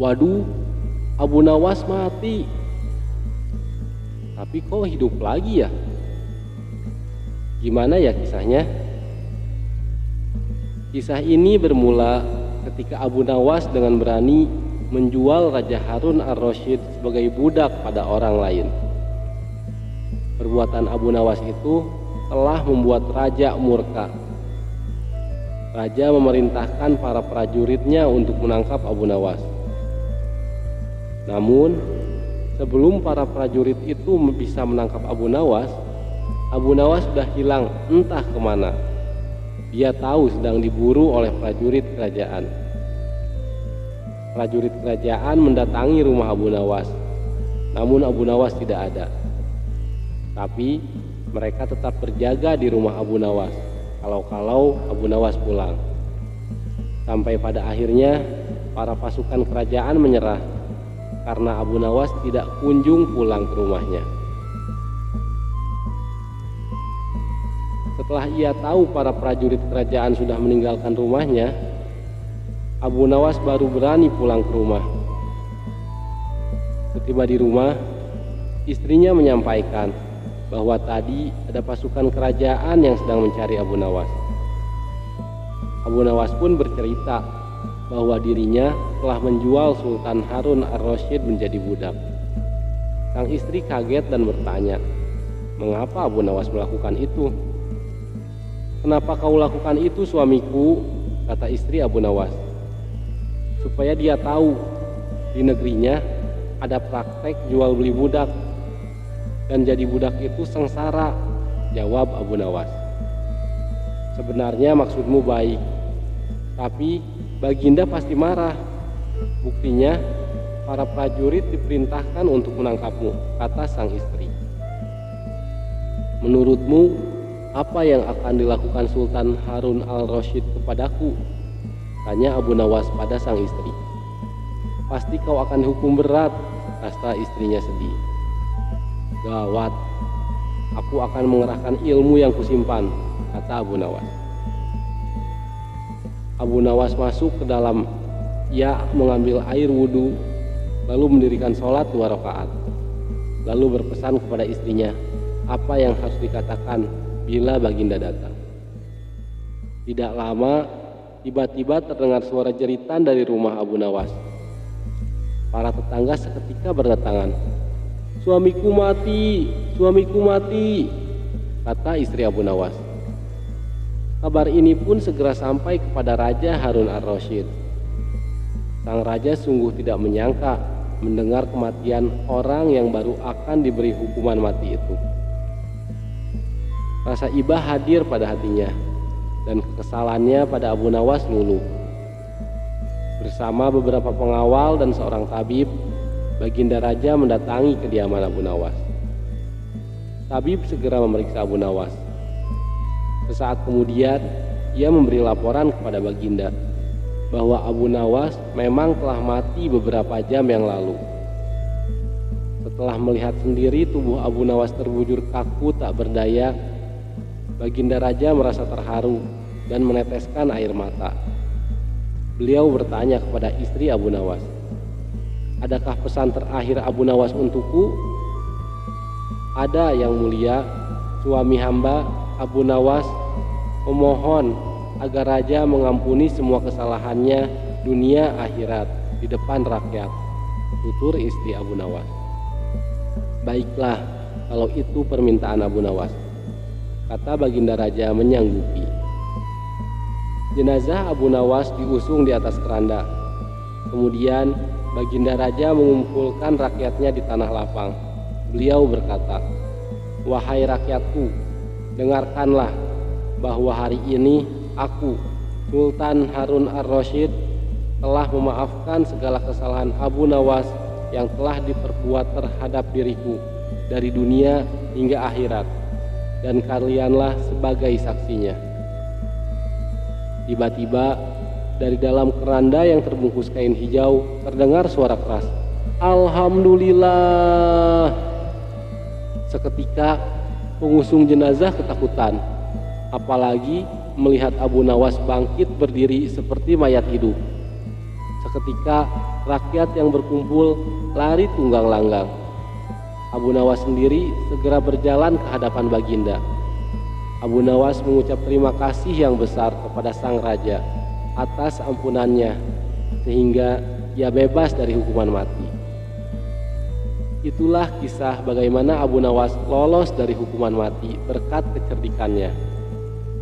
Waduh, Abu Nawas mati. Tapi kok hidup lagi ya? Gimana ya kisahnya? Kisah ini bermula ketika Abu Nawas dengan berani menjual Raja Harun ar-Rasyid sebagai budak pada orang lain. Perbuatan Abu Nawas itu telah membuat raja murka. Raja memerintahkan para prajuritnya untuk menangkap Abu Nawas. Namun, sebelum para prajurit itu bisa menangkap Abu Nawas sudah hilang entah kemana. Dia tahu sedang diburu oleh prajurit kerajaan. Prajurit kerajaan mendatangi rumah Abu Nawas, namun Abu Nawas tidak ada. Tapi mereka tetap berjaga di rumah Abu Nawas, kalau-kalau Abu Nawas pulang. Sampai pada akhirnya para pasukan kerajaan menyerah karena Abu Nawas tidak kunjung pulang ke rumahnya. Setelah ia tahu para prajurit kerajaan sudah meninggalkan rumahnya, Abu Nawas baru berani pulang ke rumah. Setiba di rumah, istrinya menyampaikan bahwa tadi ada pasukan kerajaan yang sedang mencari Abu Nawas. Abu Nawas pun bercerita bahwa dirinya telah menjual Sultan Harun ar-Rasyid menjadi budak. Sang istri kaget dan bertanya, "Mengapa Abu Nawas melakukan itu?" "Kenapa kau lakukan itu, suamiku?" kata istri Abu Nawas. "Supaya dia tahu di negerinya ada praktek jual beli budak, dan jadi budak itu sengsara," jawab Abu Nawas. "Sebenarnya maksudmu baik, tapi Baginda pasti marah. Buktinya para prajurit diperintahkan untuk menangkapmu," kata sang istri. "Menurutmu apa yang akan dilakukan Sultan Harun al-Rasyid kepadaku?" tanya Abu Nawas pada sang istri. "Pasti kau akan dihukum berat," kata istrinya sedih. "Gawat, aku akan mengerahkan ilmu yang kusimpan," kata Abu Nawas. Abu Nawas masuk ke dalam. Ia mengambil air wudhu, lalu mendirikan sholat 2 rakaat. Lalu berpesan kepada istrinya apa yang harus dikatakan bila Baginda datang. Tidak lama, tiba-tiba terdengar suara jeritan dari rumah Abu Nawas. Para tetangga seketika berdatangan. "Suamiku mati, suamiku mati," kata istri Abu Nawas. Kabar ini pun segera sampai kepada Raja Harun ar-Rasyid. Sang raja sungguh tidak menyangka mendengar kematian orang yang baru akan diberi hukuman mati itu. Rasa iba hadir pada hatinya, dan kekesalannya pada Abu Nawas luluh. Bersama beberapa pengawal dan seorang tabib, Baginda Raja mendatangi kediaman Abu Nawas. Tabib segera memeriksa Abu Nawas. Sesaat kemudian, ia memberi laporan kepada Baginda bahwa Abu Nawas memang telah mati beberapa jam yang lalu. Setelah melihat sendiri tubuh Abu Nawas terbujur kaku tak berdaya, Baginda Raja merasa terharu dan meneteskan air mata. Beliau bertanya kepada istri Abu Nawas, "Adakah pesan terakhir Abu Nawas untukku?" "Ada, Yang Mulia. Suami hamba Abu Nawas memohon agar raja mengampuni semua kesalahannya dunia akhirat di depan rakyat," tutur istri Abu Nawas. "Baiklah, kalau itu permintaan Abu Nawas," kata Baginda Raja menyanggupi. Jenazah Abu Nawas diusung di atas keranda. Kemudian Baginda Raja mengumpulkan rakyatnya di tanah lapang. Beliau berkata, "Wahai rakyatku, dengarkanlah bahwa hari ini aku, Sultan Harun ar-Rasyid, telah memaafkan segala kesalahan Abu Nawas yang telah diperbuat terhadap diriku dari dunia hingga akhirat, dan kalianlah sebagai saksinya." Tiba-tiba dari dalam keranda yang terbungkus kain hijau terdengar suara keras, "Alhamdulillah!" Seketika pengusung jenazah ketakutan, apalagi melihat Abu Nawas bangkit berdiri seperti mayat hidup. Seketika Rakyat yang berkumpul lari tunggang langgang. Abu Nawas sendiri segera berjalan ke hadapan Baginda. Abu Nawas mengucap terima kasih yang besar kepada sang raja atas ampunannya, sehingga ia bebas dari hukuman mati. Itulah kisah bagaimana Abu Nawas lolos dari hukuman mati berkat kecerdikannya.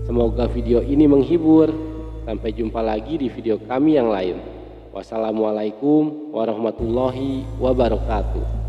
Semoga video ini menghibur. Sampai jumpa lagi di video kami yang lain. Wassalamualaikum warahmatullahi wabarakatuh.